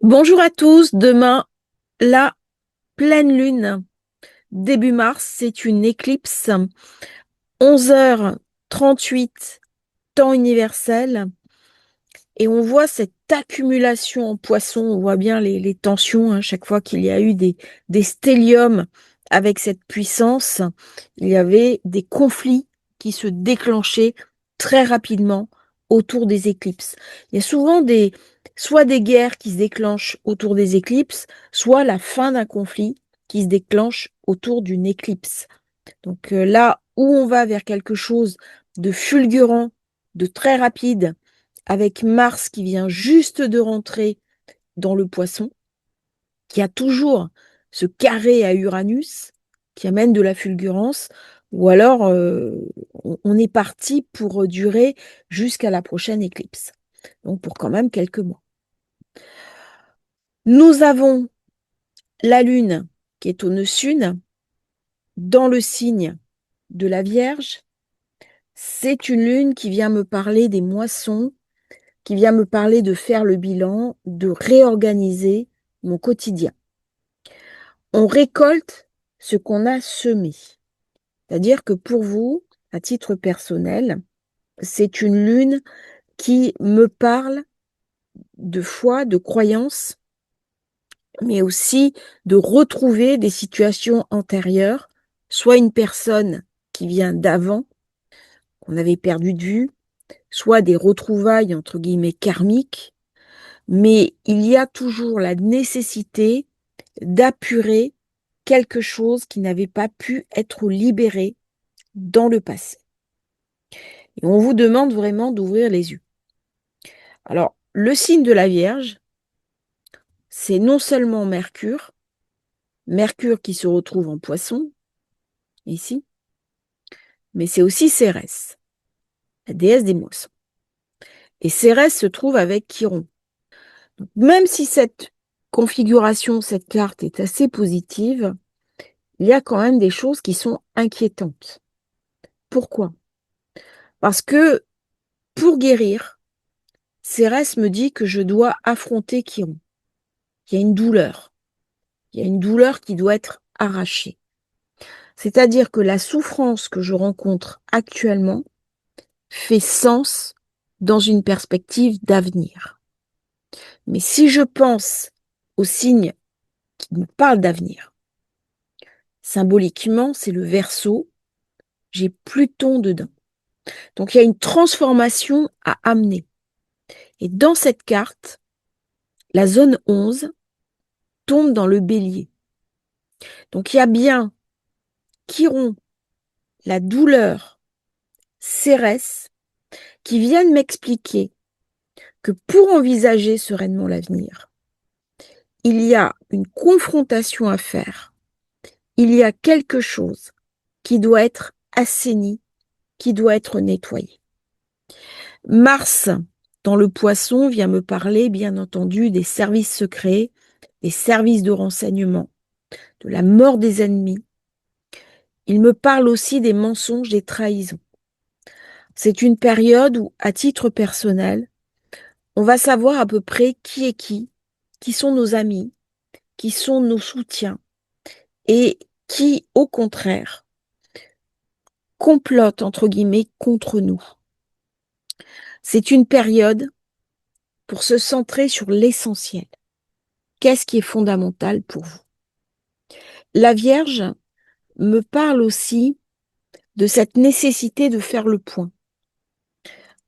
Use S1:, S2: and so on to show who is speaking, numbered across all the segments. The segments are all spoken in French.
S1: Bonjour à tous, demain, la pleine lune, début mars, c'est une éclipse, 11h38, temps universel, et on voit cette accumulation en poisson, on voit bien les tensions, hein, chaque fois qu'il y a eu des stéliums avec cette puissance, il y avait des conflits qui se déclenchaient très rapidement autour des éclipses. Il y a souvent soit des guerres qui se déclenchent autour des éclipses, soit la fin d'un conflit qui se déclenche autour d'une éclipse. Donc là où on va vers quelque chose de fulgurant, de très rapide, avec Mars qui vient juste de rentrer dans le Poisson, qui a toujours ce carré à Uranus qui amène de la fulgurance, ou alors on est parti pour durer jusqu'à la prochaine éclipse, donc pour quand même quelques mois. Nous avons la Lune qui est au nœud sud, dans le signe de la Vierge. C'est une lune qui vient me parler des moissons, qui vient me parler de faire le bilan, de réorganiser mon quotidien. On récolte ce qu'on a semé. C'est-à-dire que pour vous, à titre personnel, c'est une lune qui me parle de foi, de croyance, mais aussi de retrouver des situations antérieures, soit une personne qui vient d'avant, qu'on avait perdu de vue, soit des retrouvailles entre guillemets karmiques, mais il y a toujours la nécessité d'apurer quelque chose qui n'avait pas pu être libéré dans le passé. Et on vous demande vraiment d'ouvrir les yeux. Alors, le signe de la Vierge, c'est non seulement Mercure, Mercure qui se retrouve en Poisson, ici, mais c'est aussi Cérès, la déesse des moissons. Et Cérès se trouve avec Chiron. Donc, même si cette configuration, cette carte est assez positive, il y a quand même des choses qui sont inquiétantes. Pourquoi? Parce que pour guérir, Cérès me dit que je dois affronter Chiron. Il y a une douleur. Il y a une douleur qui doit être arrachée. C'est-à-dire que la souffrance que je rencontre actuellement fait sens dans une perspective d'avenir. Mais si je pense aux signes qui me parlent d'avenir, symboliquement, c'est le Verseau, j'ai Pluton dedans. Donc il y a une transformation à amener. Et dans cette carte, la zone 11 tombe dans le Bélier. Donc il y a bien Chiron, la douleur, Cérès, qui viennent m'expliquer que pour envisager sereinement l'avenir, il y a une confrontation à faire. Il y a quelque chose qui doit être assaini, qui doit être nettoyé. Mars, dans le Poisson, vient me parler, bien entendu, des services secrets, des services de renseignement, de la mort des ennemis. Il me parle aussi des mensonges, des trahisons. C'est une période où, à titre personnel, on va savoir à peu près qui sont nos amis, qui sont nos soutiens et qui, au contraire, complotent, entre guillemets, contre nous. C'est une période pour se centrer sur l'essentiel. Qu'est-ce qui est fondamental pour vous? La Vierge me parle aussi de cette nécessité de faire le point.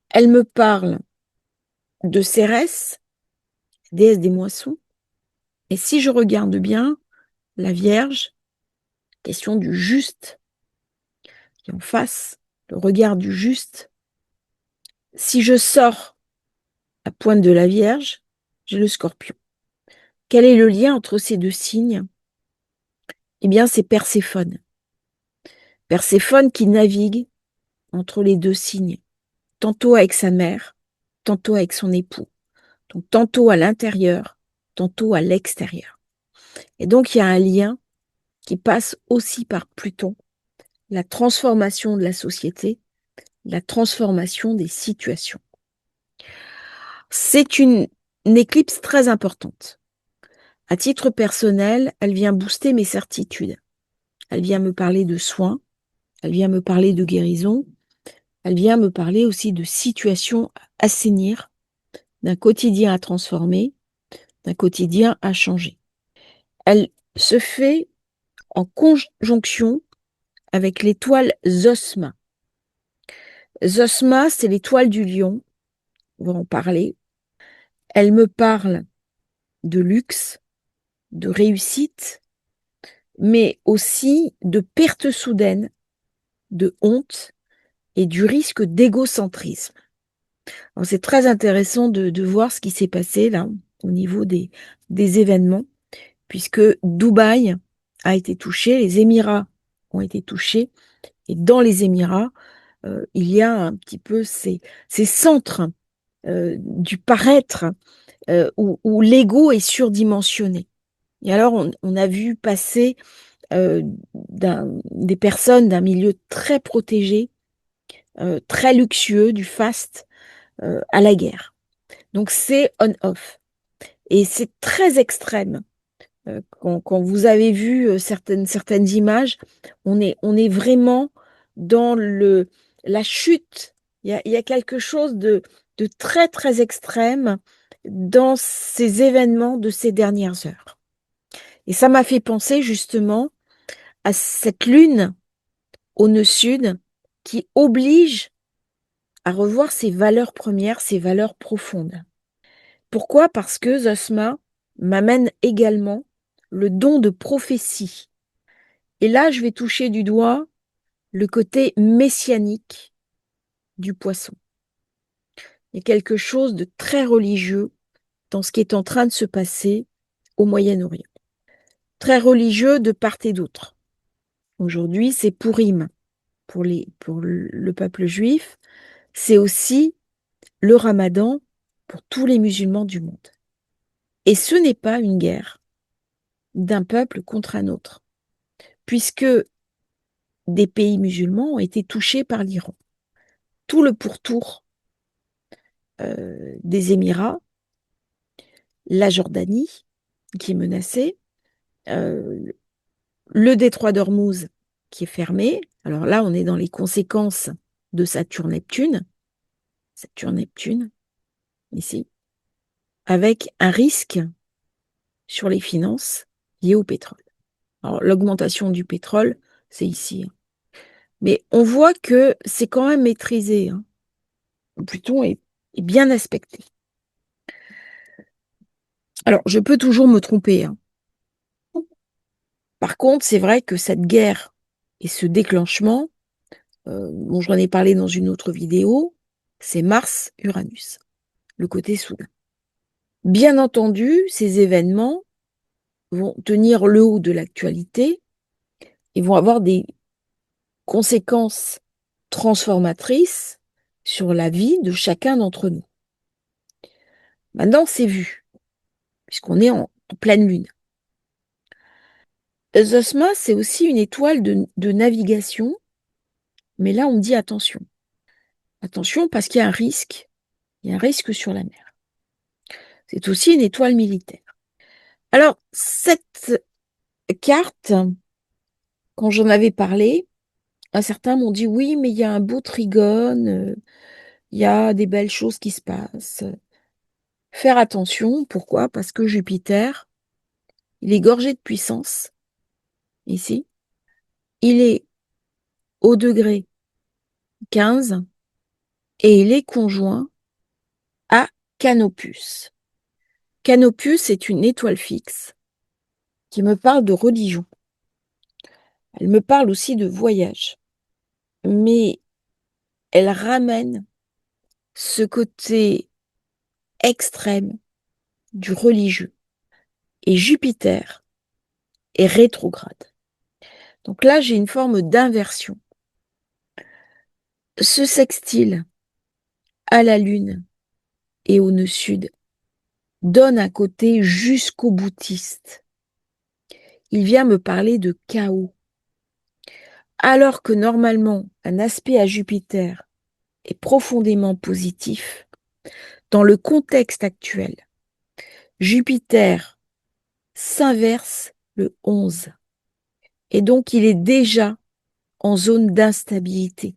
S1: Elle me parle de Cérès, déesse des moissons, et si je regarde bien, la Vierge, question du juste, qui est en face, le regard du juste. Si je sors la pointe de la Vierge, j'ai le Scorpion. Quel est le lien entre ces deux signes? Eh bien, c'est Perséphone. Perséphone qui navigue entre les deux signes, tantôt avec sa mère, tantôt avec son époux. Donc, tantôt à l'intérieur, tantôt à l'extérieur. Et donc, il y a un lien qui passe aussi par Pluton, la transformation de la société, la transformation des situations. C'est une une éclipse très importante. À titre personnel, elle vient booster mes certitudes. Elle vient me parler de soins, elle vient me parler de guérison, elle vient me parler aussi de situations à assainir, d'un quotidien à transformer, d'un quotidien à changer. Elle se fait en conjonction avec l'étoile Zosma. Zosma, c'est l'étoile du lion, on va en parler. Elle me parle de luxe, de réussite, mais aussi de perte soudaine, de honte et du risque d'égocentrisme. C'est très intéressant de voir ce qui s'est passé là au niveau des événements, puisque Dubaï a été touché, les Émirats ont été touchés, et dans les Émirats, il y a un petit peu ces centres du paraître où l'ego est surdimensionné. Et alors, on a vu passer des personnes d'un milieu très protégé, très luxueux, du faste, à la guerre. Donc, c'est on-off. Et c'est très extrême. Quand vous avez vu certaines images, on est vraiment dans la chute. Il y a quelque chose de très, très extrême dans ces événements de ces dernières heures. Et ça m'a fait penser justement à cette lune au nœud sud qui oblige à revoir ses valeurs premières, ses valeurs profondes. Pourquoi? Parce que Zosma m'amène également le don de prophétie. Et là, je vais toucher du doigt le côté messianique du poisson. Il y a quelque chose de très religieux dans ce qui est en train de se passer au Moyen-Orient. Très religieux de part et d'autre. Aujourd'hui, c'est Pourim pour le peuple juif. C'est aussi le Ramadan pour tous les musulmans du monde. Et ce n'est pas une guerre d'un peuple contre un autre, puisque des pays musulmans ont été touchés par l'Iran. Tout le pourtour des Émirats, la Jordanie qui est menacée, le détroit d'Ormuz qui est fermé. Alors là, on est dans les conséquences de Saturne-Neptune, ici, avec un risque sur les finances liées au pétrole. Alors l'augmentation du pétrole, c'est ici. Mais on voit que c'est quand même maîtrisé. Pluton est bien aspecté. Alors, je peux toujours me tromper. Par contre, c'est vrai que cette guerre et ce déclenchement, dont j'en ai parlé dans une autre vidéo, c'est Mars-Uranus, le côté soudain. Bien entendu, ces événements vont tenir le haut de l'actualité et vont avoir des conséquences transformatrices sur la vie de chacun d'entre nous. Maintenant, c'est vu, puisqu'on est en pleine lune. Zosma, c'est aussi une étoile de navigation, mais là, on me dit attention. Attention parce qu'il y a un risque. Il y a un risque sur la mer. C'est aussi une étoile militaire. Alors, cette carte, quand j'en avais parlé, certains m'ont dit oui, mais il y a un beau trigone, il y a des belles choses qui se passent. Faire attention, pourquoi? Parce que Jupiter, il est gorgé de puissance, ici. Il est au degré 15 et il est conjoint à Canopus. Canopus est une étoile fixe qui me parle de religion. Elle me parle aussi de voyage. Mais elle ramène ce côté extrême du religieux. Et Jupiter est rétrograde. Donc là, j'ai une forme d'inversion. Ce sextile à la Lune et au nœud sud donne un côté jusqu'au boutiste. Il vient me parler de chaos. Alors que normalement, un aspect à Jupiter est profondément positif, dans le contexte actuel, Jupiter s'inverse le 11. Et donc, il est déjà en zone d'instabilité.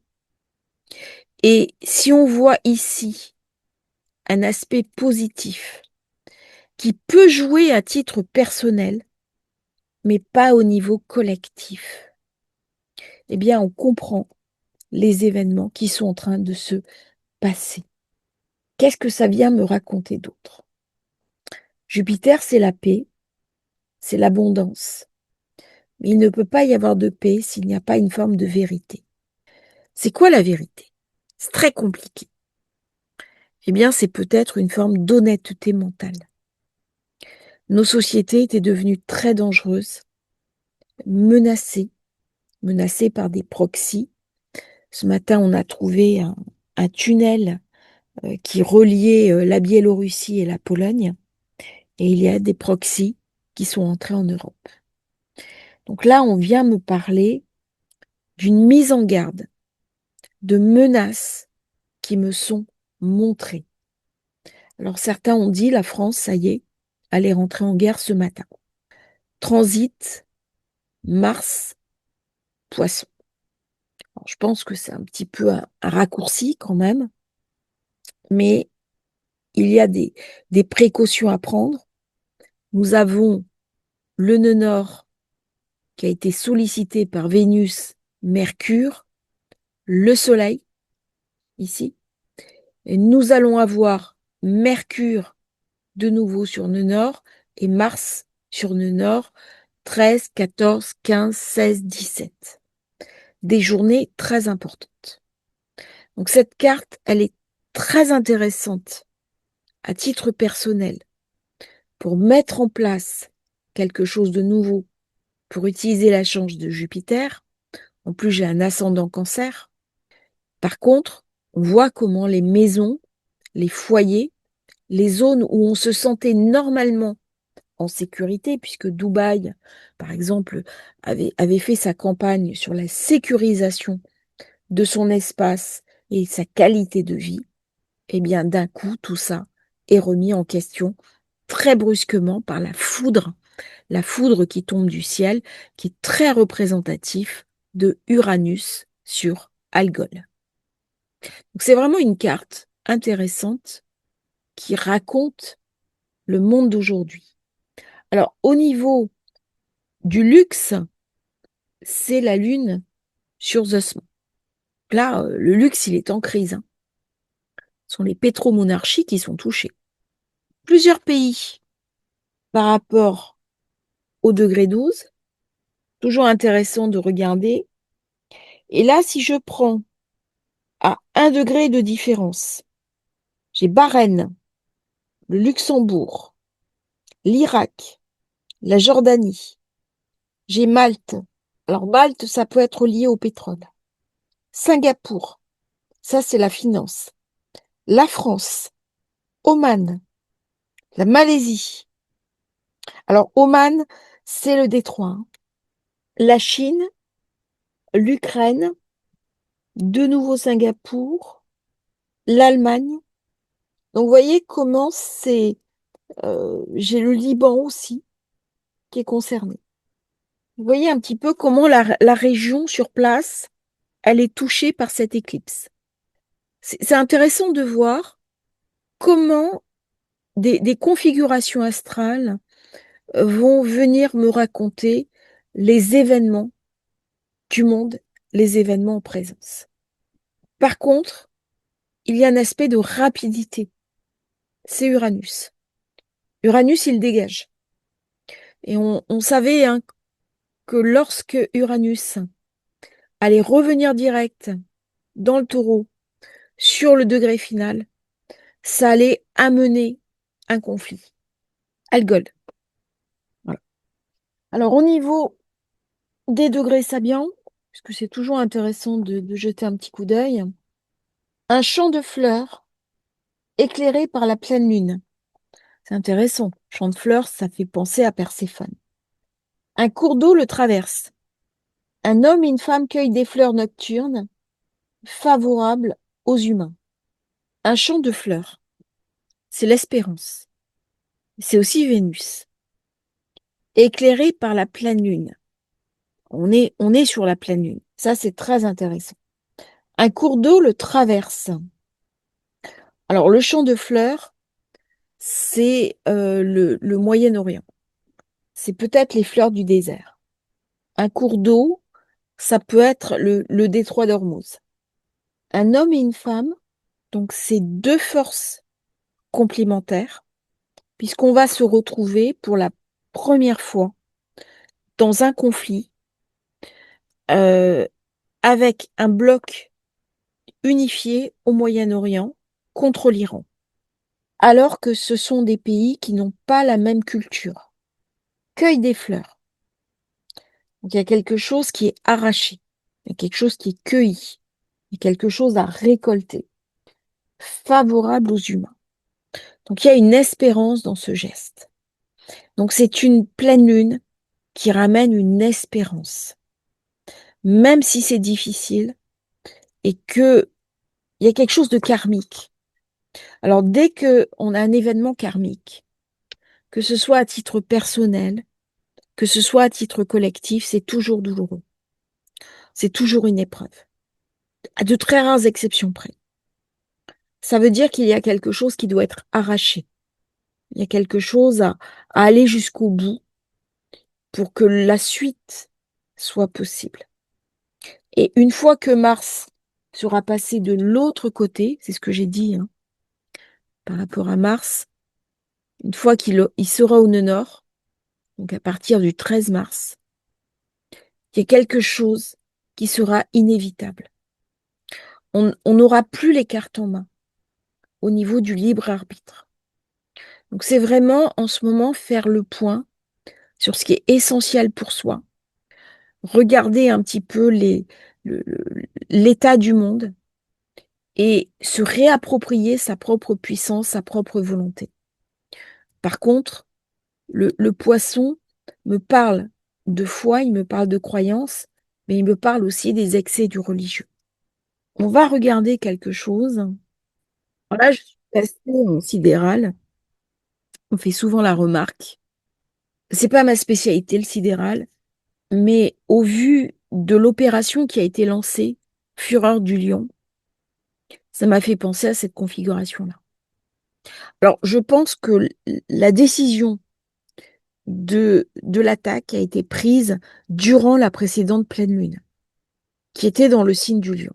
S1: Et si on voit ici un aspect positif qui peut jouer à titre personnel, mais pas au niveau collectif, eh bien, on comprend les événements qui sont en train de se passer. Qu'est-ce que ça vient me raconter d'autre? Jupiter, c'est la paix, c'est l'abondance. Mais il ne peut pas y avoir de paix s'il n'y a pas une forme de vérité. C'est quoi la vérité? C'est très compliqué. Eh bien, c'est peut-être une forme d'honnêteté mentale. Nos sociétés étaient devenues très dangereuses, menacées par des proxys. Ce matin, on a trouvé un tunnel qui reliait la Biélorussie et la Pologne. Et il y a des proxys qui sont entrés en Europe. Donc là, on vient me parler d'une mise en garde, de menaces qui me sont montrées. Alors certains ont dit, la France, ça y est, allait rentrer en guerre ce matin. Transit, Mars, Poisson. Alors, je pense que c'est un petit peu un raccourci quand même, mais il y a des précautions à prendre. Nous avons le nœud nord qui a été sollicité par Vénus, Mercure, le Soleil, ici. Et nous allons avoir Mercure de nouveau sur nœud nord et Mars sur nœud nord, 13, 14, 15, 16, 17. Des journées très importantes. Donc cette carte, elle est très intéressante à titre personnel pour mettre en place quelque chose de nouveau, pour utiliser la chance de Jupiter. En plus, j'ai un ascendant Cancer. Par contre, on voit comment les maisons, les foyers, les zones où on se sentait normalement en sécurité, puisque Dubaï, par exemple, avait fait sa campagne sur la sécurisation de son espace et sa qualité de vie, eh bien, d'un coup, tout ça est remis en question très brusquement par la foudre qui tombe du ciel, qui est très représentatif de Uranus sur Algol. Donc, c'est vraiment une carte intéressante qui raconte le monde d'aujourd'hui. Alors, au niveau du luxe, c'est la Lune sur Zosma. Là, le luxe, il est en crise, hein. Ce sont les pétromonarchies qui sont touchées. Plusieurs pays par rapport au degré 12, toujours intéressant de regarder. Et là, si je prends à 1 degré de différence, j'ai Bahreïn, le Luxembourg, l'Irak, la Jordanie, j'ai Malte. Alors Malte, ça peut être lié au pétrole. Singapour, ça c'est la finance. La France, Oman, la Malaisie. Alors Oman, c'est le détroit, hein. La Chine, l'Ukraine, de nouveau Singapour, l'Allemagne. Donc vous voyez comment c'est... j'ai le Liban aussi qui est concerné. Vous voyez un petit peu comment la région sur place, elle est touchée par cette éclipse. C'est intéressant de voir comment des configurations astrales vont venir me raconter les événements du monde, les événements en présence. Par contre, il y a un aspect de rapidité. C'est Uranus. Uranus, il dégage. Et on savait, hein, que lorsque Uranus allait revenir direct dans le taureau sur le degré final, ça allait amener un conflit. Algol. Voilà. Alors, au niveau des degrés sabiens, puisque c'est toujours intéressant de jeter un petit coup d'œil, un champ de fleurs éclairé par la pleine lune. C'est intéressant. Champ de fleurs, ça fait penser à Perséphone. Un cours d'eau le traverse. Un homme et une femme cueillent des fleurs nocturnes favorables aux humains. Un champ de fleurs, c'est l'espérance. c'est aussi Vénus, éclairée par la pleine lune. On est sur la pleine lune. Ça, c'est très intéressant. Un cours d'eau le traverse. Alors, le champ de fleurs, c'est le Moyen-Orient. C'est peut-être les fleurs du désert. Un cours d'eau, ça peut être le détroit d'Ormuz. Un homme et une femme, donc c'est deux forces complémentaires, puisqu'on va se retrouver pour la première fois dans un conflit euh, avec un bloc unifié au Moyen-Orient contre l'Iran, alors que ce sont des pays qui n'ont pas la même culture. Cueille des fleurs. Donc il y a quelque chose qui est arraché, il y a quelque chose qui est cueilli, il y a quelque chose à récolter, favorable aux humains. Donc il y a une espérance dans ce geste. Donc c'est une pleine lune qui ramène une espérance, même si c'est difficile et que il y a quelque chose de karmique. Alors dès que on a un événement karmique, que ce soit à titre personnel, que ce soit à titre collectif, c'est toujours douloureux. C'est toujours une épreuve, à de très rares exceptions près. Ça veut dire qu'il y a quelque chose qui doit être arraché. Il y a quelque chose à aller jusqu'au bout pour que la suite soit possible. Et une fois que Mars sera passé de l'autre côté, c'est ce que j'ai dit hein, par rapport à Mars, une fois il sera au nœud nord, donc à partir du 13 mars, il y a quelque chose qui sera inévitable. On n'aura plus les cartes en main au niveau du libre arbitre. Donc c'est vraiment en ce moment faire le point sur ce qui est essentiel pour soi, regarder un petit peu l'état du monde et se réapproprier sa propre puissance, sa propre volonté. Par contre, le poisson me parle de foi, il me parle de croyance, mais il me parle aussi des excès du religieux. On va regarder quelque chose. Alors là, je suis passée en sidéral. On fait souvent la remarque. C'est pas ma spécialité, le sidéral, mais au vu de l'opération qui a été lancée, Fureur du Lion, ça m'a fait penser à cette configuration-là. Alors, je pense que la décision de l'attaque a été prise durant la précédente pleine lune, qui était dans le signe du lion.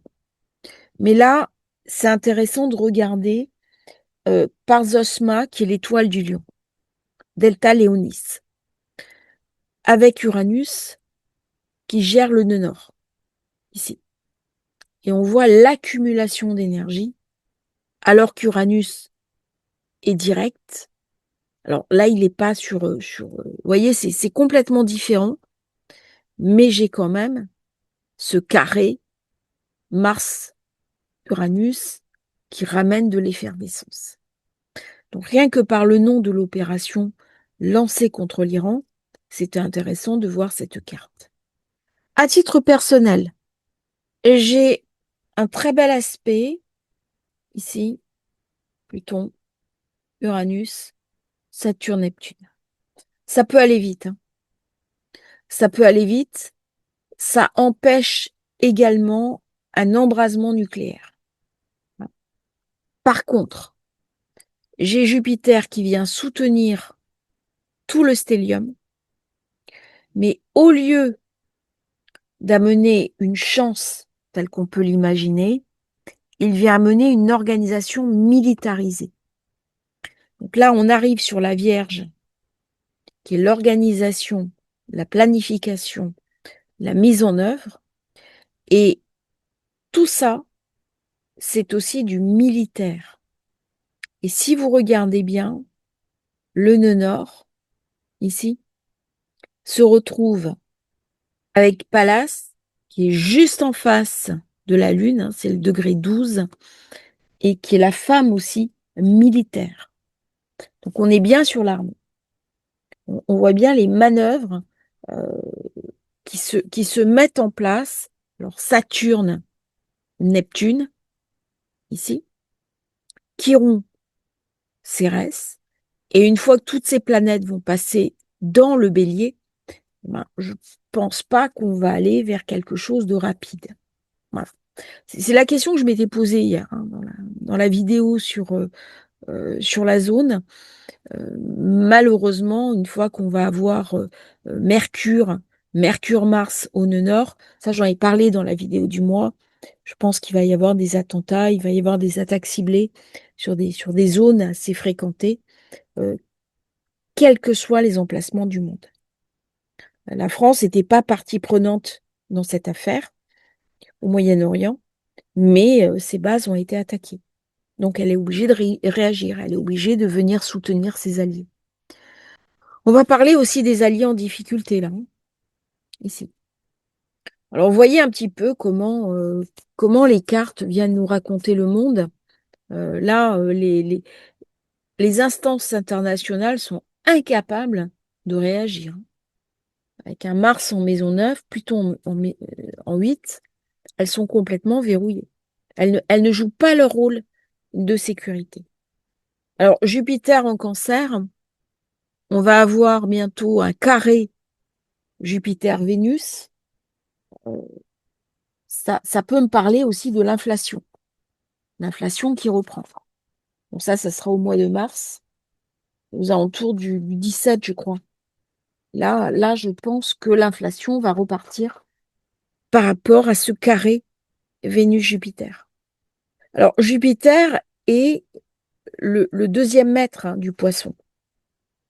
S1: Mais là, c'est intéressant de regarder par Zosma, qui est l'étoile du lion, Delta Léonis, avec Uranus, qui gère le nœud nord, ici. Et on voit l'accumulation d'énergie, alors qu'Uranus est direct. Alors là, il n'est pas vous voyez, c'est complètement différent, mais j'ai quand même ce carré Mars-Uranus qui ramène de l'effervescence. Donc rien que par le nom de l'opération lancée contre l'Iran, c'était intéressant de voir cette carte. À titre personnel, j'ai un très bel aspect ici, Pluton, Uranus, Saturne, Neptune. Ça peut aller vite, hein. Ça peut aller vite. Ça empêche également un embrasement nucléaire. Par contre, j'ai Jupiter qui vient soutenir tout le stellium, mais au lieu d'amener une chance telle qu'on peut l'imaginer, il vient amener une organisation militarisée. Donc là, on arrive sur la Vierge, qui est l'organisation, la planification, la mise en œuvre, et tout ça, c'est aussi du militaire. Et si vous regardez bien, le nœud nord, ici, se retrouve avec Pallas, qui est juste en face de la Lune, hein, c'est le degré 12, et qui est la femme aussi militaire. Donc on est bien sur l'armée. On voit bien les manœuvres euh, qui se mettent en place. Alors Saturne, Neptune, ici, Chiron, Cérès, Et une fois que toutes ces planètes vont passer dans le Bélier, ben, je pense pas qu'on va aller vers quelque chose de rapide. Voilà. C'est la question que je m'étais posée hier, hein, dans la vidéo sur la zone. Malheureusement, une fois qu'on va avoir Mercure, Mercure-Mars au nœud nord, ça j'en ai parlé dans la vidéo du mois, je pense qu'il va y avoir des attentats, il va y avoir des attaques ciblées sur des zones assez fréquentées, euh, quels que soient les emplacements du monde. La France n'était pas partie prenante dans cette affaire au Moyen-Orient, mais ses bases ont été attaquées. Donc elle est obligée de réagir, elle est obligée de venir soutenir ses alliés. On va parler aussi des alliés en difficulté, là, hein, ici. Alors, vous voyez un petit peu comment les cartes viennent nous raconter le monde. Là, les instances internationales sont incapables de réagir, hein. Avec un Mars en maison 9, Pluton en 8, elles sont complètement verrouillées. Elles ne jouent pas leur rôle de sécurité. Alors, Jupiter en Cancer, on va avoir bientôt un carré Jupiter-Vénus. Ça peut me parler aussi de l'inflation qui reprend. Donc ça sera au mois de mars, aux alentours du 17, je crois. Là, je pense que l'inflation va repartir par rapport à ce carré Vénus-Jupiter. Alors, Jupiter est le deuxième maître, hein, du Poisson.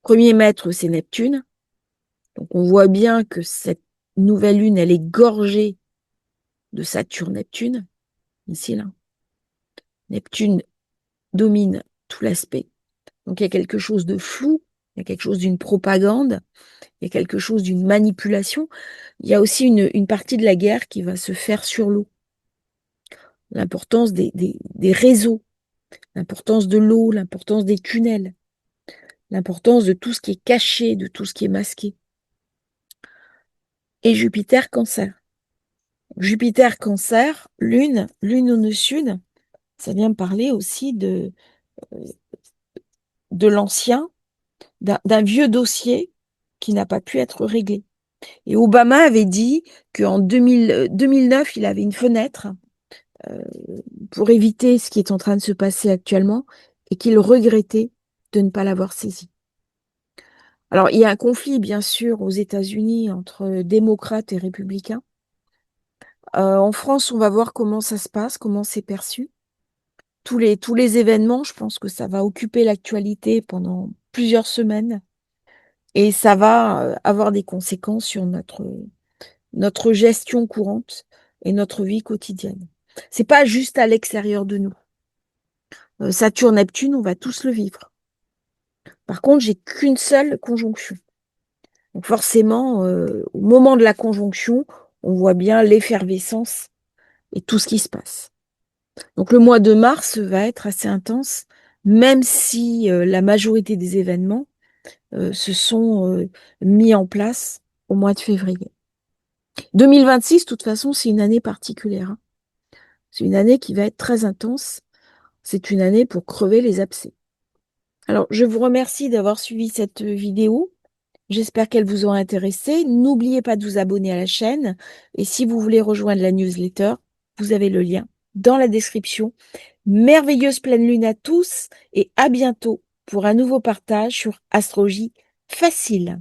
S1: Premier maître, c'est Neptune. Donc, on voit bien que cette nouvelle lune, elle est gorgée de Saturne-Neptune. Ici, là. Neptune domine tout l'aspect. Donc, il y a quelque chose de flou, il y a quelque chose d'une propagande, il y a quelque chose d'une manipulation. Il y a aussi une partie de la guerre qui va se faire sur l'eau. L'importance des réseaux, l'importance de l'eau, l'importance des tunnels, l'importance de tout ce qui est caché, de tout ce qui est masqué. Et Jupiter Cancer. Jupiter Cancer, lune au nœud sud, ça vient me parler aussi de l'ancien, d'un vieux dossier qui n'a pas pu être réglé. Et Obama avait dit qu'en 2009, il avait une fenêtre pour éviter ce qui est en train de se passer actuellement et qu'il regrettait de ne pas l'avoir saisi. Alors, il y a un conflit, bien sûr, aux États-Unis entre démocrates et républicains. En France, on va voir comment ça se passe, comment c'est perçu. Tous les événements, je pense que ça va occuper l'actualité pendant plusieurs semaines et ça va avoir des conséquences sur notre gestion courante et notre vie quotidienne. C'est pas juste à l'extérieur de nous. Saturne-Neptune, on va tous le vivre. Par contre, j'ai qu'une seule conjonction. Donc forcément, au moment de la conjonction, on voit bien l'effervescence et tout ce qui se passe. Donc le mois de mars va être assez intense, même si la majorité des événements se sont mis en place au mois de février. 2026, de toute façon, c'est une année particulière, hein. C'est une année qui va être très intense. C'est une année pour crever les abcès. Alors, je vous remercie d'avoir suivi cette vidéo. J'espère qu'elle vous aura intéressé. N'oubliez pas de vous abonner à la chaîne. Et si vous voulez rejoindre la newsletter, vous avez le lien dans la description. Merveilleuse pleine lune à tous et à bientôt pour un nouveau partage sur Astrologie facile.